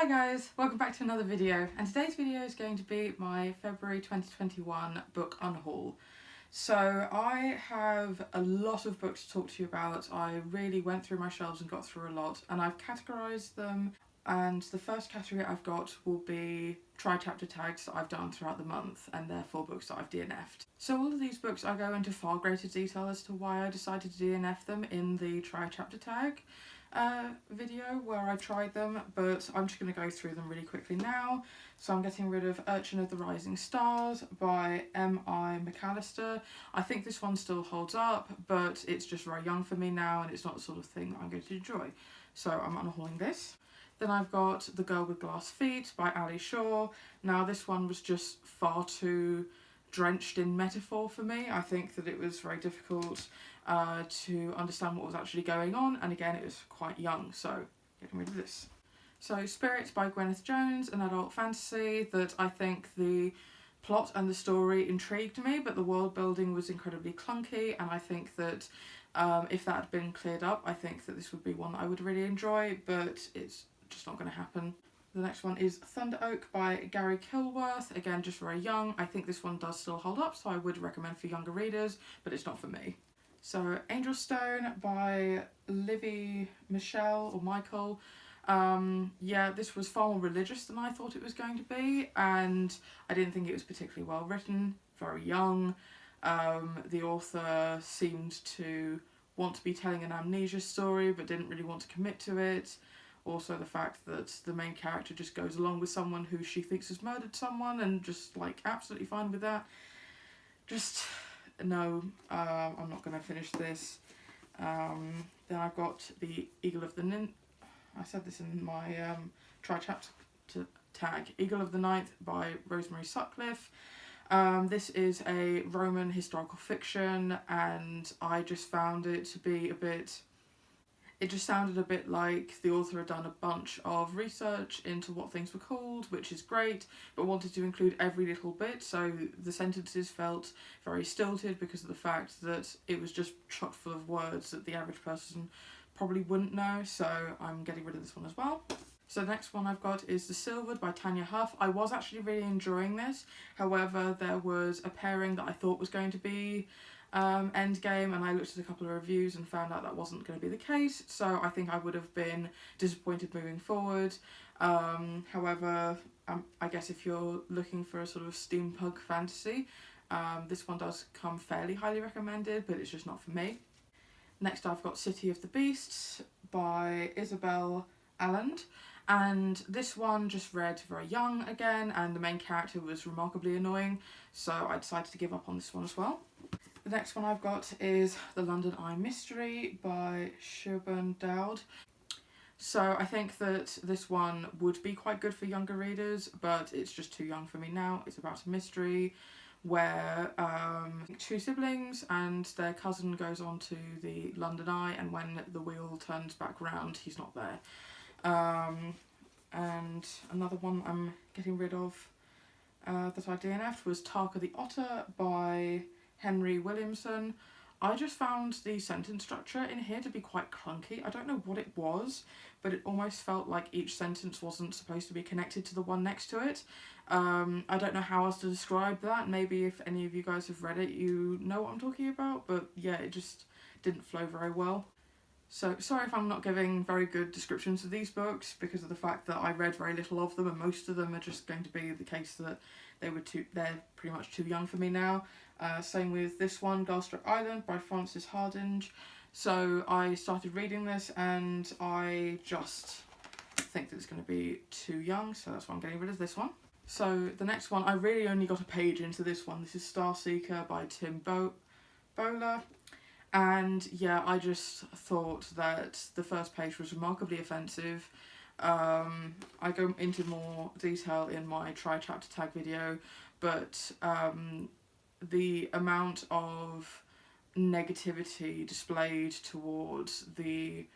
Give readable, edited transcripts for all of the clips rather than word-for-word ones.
Hi guys, welcome back to another video, and today's video is going to be my February 2021 book unhaul. So I have a lot of books to talk to you about. I really went through my shelves and got through a lot, and I've categorised them, and the first category I've got will be chapter tags that I've done throughout the month, and therefore books that I've DNF'd. So all of these books I go into far greater detail as to why I decided to DNF them in the chapter tag video where I tried them, but I'm just going to go through them really quickly now. So I'm getting rid of Urchin of the Rising Stars by M.I. McAllister. I think this one still holds up, but it's just very young for me now and it's not the sort of thing that I'm going to enjoy. So I'm unhauling this. Then I've got The Girl with Glass Feet by Ali Shaw. Now this one was just far too drenched in metaphor for me. I think that it was very difficult to understand what was actually going on, and again it was quite young, so getting rid of this. So Spirits by Gwyneth Jones, an adult fantasy that I think the plot and the story intrigued me, but the world building was incredibly clunky, and I think that if that had been cleared up, I think that this would be one that I would really enjoy, but it's just not going to happen. The next one is Thunder Oak by Gary Kilworth, again just very young. I think this one does still hold up, so I would recommend for younger readers, but it's not for me. So Angel Stone by Livy Michelle or Michael. Yeah, this was far more religious than I thought it was going to be, and I didn't think it was particularly well written, very young. The author seemed to want to be telling an amnesia story but didn't really want to commit to it. Also the fact that the main character just goes along with someone who she thinks has murdered someone and just like absolutely fine with that. Just no, I'm not going to finish this. Then I've got The Eagle of the I said this in my chapter tag. Eagle of the Ninth by Rosemary Sutcliffe. This is a Roman historical fiction, and I just found it to be a bit... It just sounded a bit like the author had done a bunch of research into what things were called, which is great, but wanted to include every little bit, so the sentences felt very stilted because of the fact that it was just chock full of words that the average person probably wouldn't know, so I'm getting rid of this one as well. So the next one I've got is The Silvered by Tanya Huff. I was actually really enjoying this, however there was a pairing that I thought was going to be endgame, and I looked at a couple of reviews and found out that wasn't going to be the case, so I think I would have been disappointed moving forward. However, I guess if you're looking for a sort of steampunk fantasy, this one does come fairly highly recommended, but it's just not for me. Next I've got City of the Beasts by Isabel Alland, and this one just read very young again, and the main character was remarkably annoying, so I decided to give up on this one as well. The next one I've got is The London Eye Mystery by Shaman. So I think that this one would be quite good for younger readers, but it's just too young for me now. It's about a mystery where two siblings and their cousin goes on to the London Eye, and when the wheel turns back round, he's not there. And another one I'm getting rid of that I DNF'd was Tarka the Otter by Henry Williamson. I just found the sentence structure in here to be quite clunky. I don't know what it was, but it almost felt like each sentence wasn't supposed to be connected to the one next to it. I don't know how else to describe that. Maybe if any of you guys have read it, you know what I'm talking about, but yeah, it just didn't flow very well. So sorry if I'm not giving very good descriptions of these books because of the fact that I read very little of them, and most of them are just going to be the case that they're pretty much too young for me now. Same with this one, Girlstruck Island by Frances Hardinge. So I started reading this and I just think that it's going to be too young, so that's why I'm getting rid of this one. So the next one, I really only got a page into this one. This is Starseeker by Tim Bowler. And yeah, I just thought that the first page was remarkably offensive. I go into more detail in my chapter tag video, but the amount of negativity displayed towards the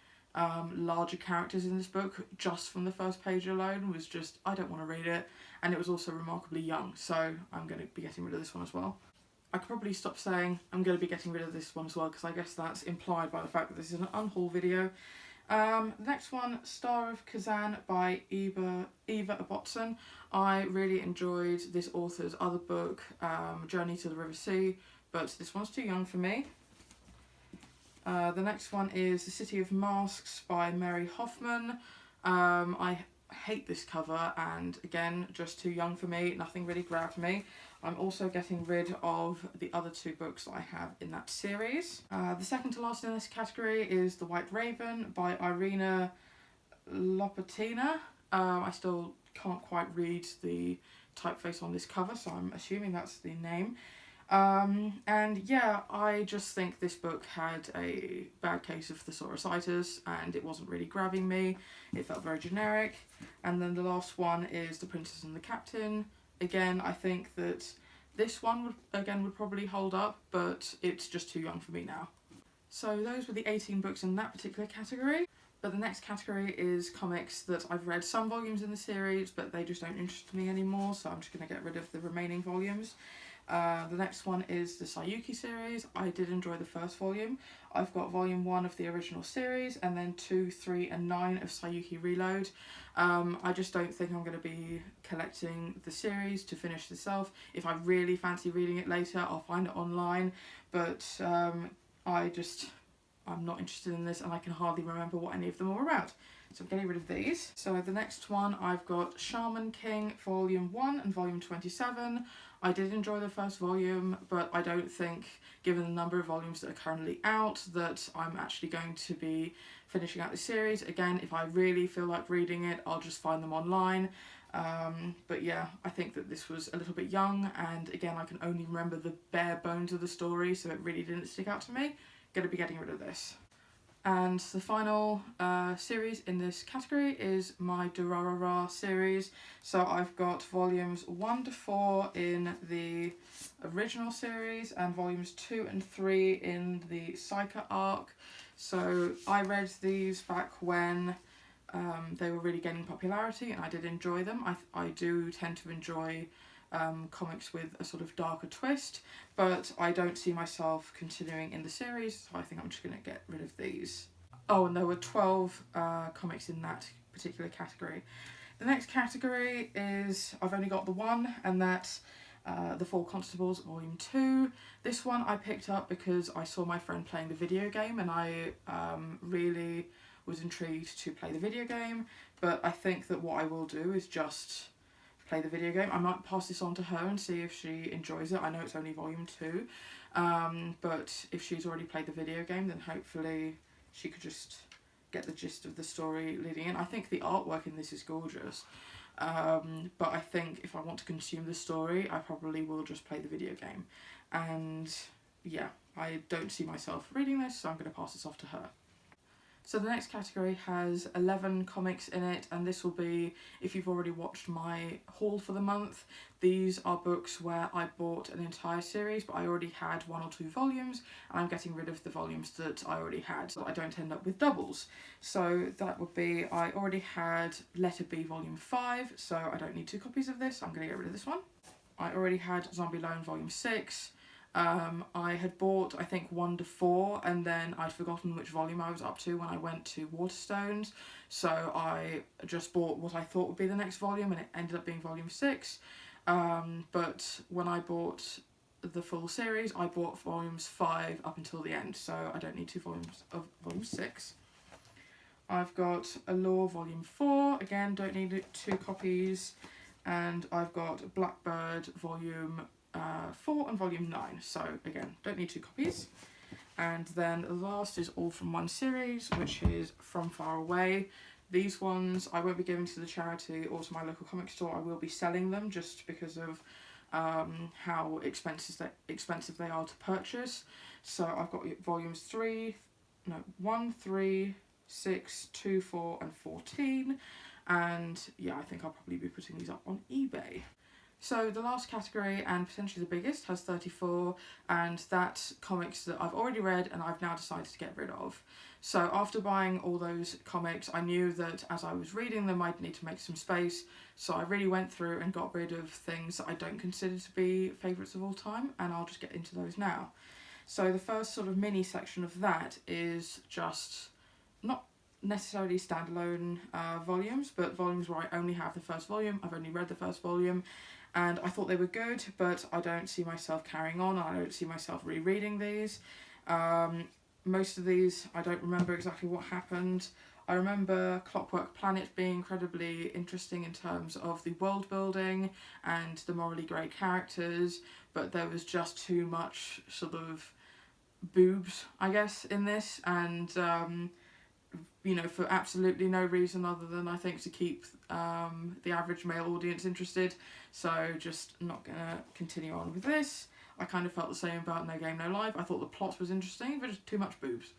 larger characters in this book just from the first page alone was just, I don't want to read it, and it was also remarkably young, so I'm going to be getting rid of this one as well. I could probably stop saying I'm going to be getting rid of this one as well, because I guess that's implied by the fact that this is an unhaul video, The next one, Star of Kazan by Eva Ibbotson. I really enjoyed this author's other book, Journey to the River Sea, but this one's too young for me. The next one is The City of Masks by Mary Hoffman. I hate this cover, and again, just too young for me, nothing really grabbed me. I'm also getting rid of the other two books that I have in that series. The second to last in this category is The White Raven by Irina Lopatina. I still can't quite read the typeface on this cover, so I'm assuming that's the name. And yeah, I just think this book had a bad case of thesaurus, and it wasn't really grabbing me. It felt very generic. And then the last one is The Princess and the Captain. Again, I think that this one would probably hold up, but it's just too young for me now. So those were the 18 books in that particular category. But the next category is comics that I've read some volumes in the series, but they just don't interest me anymore, so I'm just going to get rid of the remaining volumes. The next one is the Sayuki series. I did enjoy the first volume. I've got volume 1 of the original series, and then 2, 3 and 9 of Sayuki Reload. I just don't think I'm going to be collecting the series to finish this off. If I really fancy reading it later, I'll find it online, but I'm not interested in this, and I can hardly remember what any of them are about. So I'm getting rid of these. So the next one, I've got Shaman King Volume 1 and Volume 27. I did enjoy the first volume, but I don't think, given the number of volumes that are currently out, that I'm actually going to be finishing out the series. Again, if I really feel like reading it, I'll just find them online. But yeah, I think that this was a little bit young, and again, I can only remember the bare bones of the story, so it really didn't stick out to me. Going to be getting rid of this. And the final series in this category is my Durarara series. So I've got volumes 1 to 4 in the original series and volumes 2 and 3 in the Psycha arc. So I read these back when they were really gaining popularity, and I did enjoy them. I do tend to enjoy comics with a sort of darker twist, but I don't see myself continuing in the series, so I think I'm just going to get rid of these. Oh, and there were 12 comics in that particular category. The next category is, I've only got the one, and that's The Four Constables Volume 2. This one I picked up because I saw my friend playing the video game, and I really was intrigued to play the video game, but I think that what I will do is just play the video game. I might pass this on to her and see if she enjoys it. I know it's only volume 2, but if she's already played the video game, then hopefully she could just get the gist of the story leading in. I think the artwork in this is gorgeous, but I think if I want to consume the story, I probably will just play the video game. And yeah, I don't see myself reading this, so I'm going to pass this off to her. So the next category has 11 comics in it, and this will be, if you've already watched my haul for the month, these are books where I bought an entire series, but I already had 1 or 2 volumes, and I'm getting rid of the volumes that I already had, so I don't end up with doubles. So that would be, I already had Letter B Volume 5, so I don't need 2 copies of this, I'm going to get rid of this one. I already had Zombie Loan Volume 6. I had bought, I think, 1 to 4, and then I'd forgotten which volume I was up to when I went to Waterstones, so I just bought what I thought would be the next volume, and it ended up being Volume 6. But when I bought the full series, I bought volumes 5 up until the end, so I don't need 2 volumes of Volume 6. I've got Allure Volume 4, again, don't need 2 copies, and I've got Blackbird Volume 4 and Volume 9, so again, don't need 2 copies. And then the last is all from one series, which is From Far Away. These ones I won't be giving to the charity or to my local comic store. I will be selling them just because of how expensive they are to purchase. So I've got volumes 1, 3, 6, 2, 4 and 14, and yeah, I think I'll probably be putting these up on eBay. So the last category, and potentially the biggest, has 34, and that's comics that I've already read and I've now decided to get rid of. So after buying all those comics, I knew that as I was reading them I'd need to make some space, so I really went through and got rid of things that I don't consider to be favourites of all time, and I'll just get into those now. So the first sort of mini section of that is just necessarily standalone volumes, but volumes where I only have the first volume. I've only read the first volume, and I thought they were good, but I don't see myself carrying on. I don't see myself rereading these. Most of these, I don't remember exactly what happened. I remember Clockwork Planet being incredibly interesting in terms of the world building and the morally grey characters, but there was just too much sort of boobs, I guess, in this, and you know, for absolutely no reason other than I think to keep the average male audience interested. So just not gonna continue on with this. I kind of felt the same about No Game No Life. I thought the plot was interesting, but just too much boobs.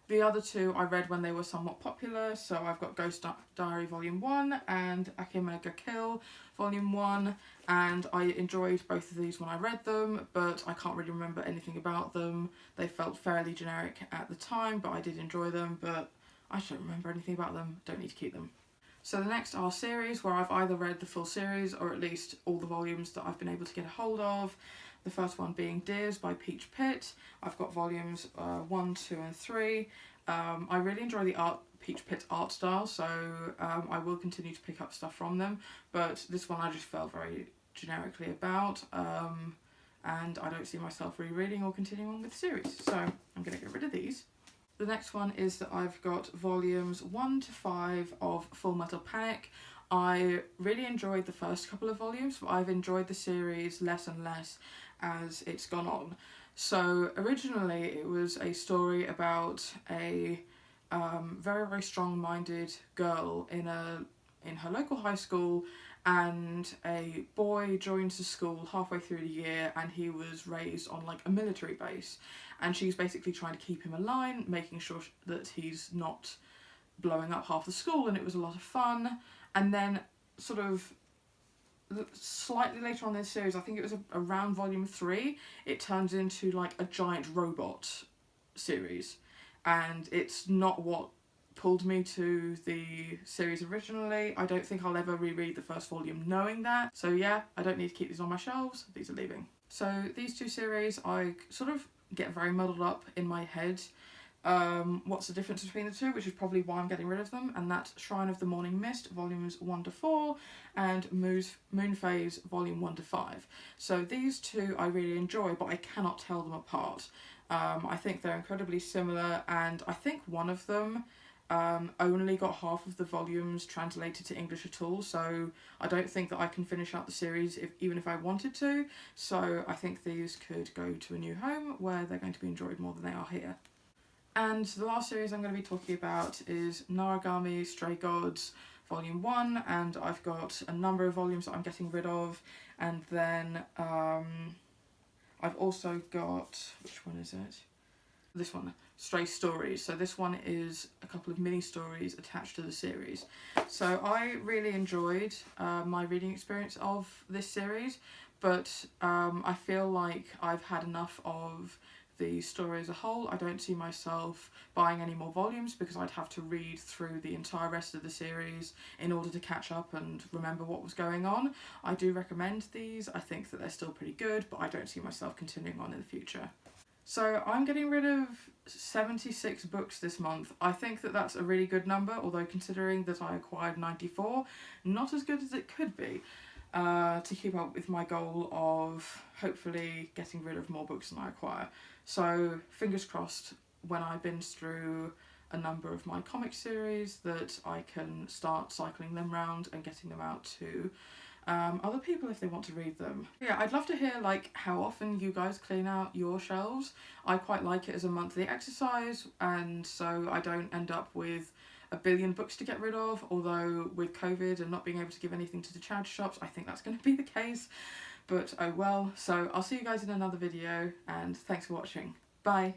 The other two I read when they were somewhat popular, so I've got Ghost Diary Volume 1 and Akeme ga Kill Volume 1, and I enjoyed both of these when I read them, but I can't really remember anything about them. They felt fairly generic at the time, but I did enjoy them, but I don't remember anything about them, don't need to keep them. So the next are series, where I've either read the full series or at least all the volumes that I've been able to get a hold of. The first one being Deers by Peach Pit. I've got volumes 1, 2 and 3. I really enjoy the Peach Pit art style, so I will continue to pick up stuff from them, but this one I just felt very generically about, and I don't see myself rereading or continuing on with the series, so I'm going to get rid of these. The next one is that I've got volumes 1 to 5 of Full Metal Panic. I really enjoyed the first couple of volumes, but I've enjoyed the series less and less as it's gone on. So originally it was a story about a very, very strong-minded girl in her local high school, and a boy joins the school halfway through the year, and he was raised on like a military base, and she's basically trying to keep him aligned, making sure that he's not blowing up half the school, and it was a lot of fun. And then sort of slightly later on in the series, I think it was around volume 3, it turns into like a giant robot series, and it's not what pulled me to the series originally. I don't think I'll ever reread the first volume knowing that, so yeah, I don't need to keep these on my shelves, these are leaving. So these two series, I sort of get very muddled up in my head. What's the difference between the two, which is probably why I'm getting rid of them, and that's Shrine of the Morning Mist volumes 1 to 4 and Moon Phase volume 1 to 5. So these two I really enjoy, but I cannot tell them apart. I think they're incredibly similar, and I think one of them only got half of the volumes translated to English at all, so I don't think that I can finish out the series even if I wanted to, so I think these could go to a new home where they're going to be enjoyed more than they are here. And the last series I'm going to be talking about is Noragami Stray Gods Volume 1, and I've got a number of volumes that I'm getting rid of, and then I've also got, which one is it? This one, Stray Stories. So this one is a couple of mini stories attached to the series. So I really enjoyed my reading experience of this series, but I feel like I've had enough of the story as a whole. I don't see myself buying any more volumes because I'd have to read through the entire rest of the series in order to catch up and remember what was going on. I do recommend these. I think that they're still pretty good, but I don't see myself continuing on in the future. So I'm getting rid of 76 books this month. I think that that's a really good number, although considering that I acquired 94, not as good as it could be. To keep up with my goal of hopefully getting rid of more books than I acquire. So fingers crossed, when I binge through a number of my comic series, that I can start cycling them round and getting them out to other people if they want to read them. Yeah, I'd love to hear like how often you guys clean out your shelves. I quite like it as a monthly exercise, and so I don't end up with a billion books to get rid of, although with COVID and not being able to give anything to the charity shops, I think that's going to be the case, but oh well. So I'll see you guys in another video, and thanks for watching. Bye!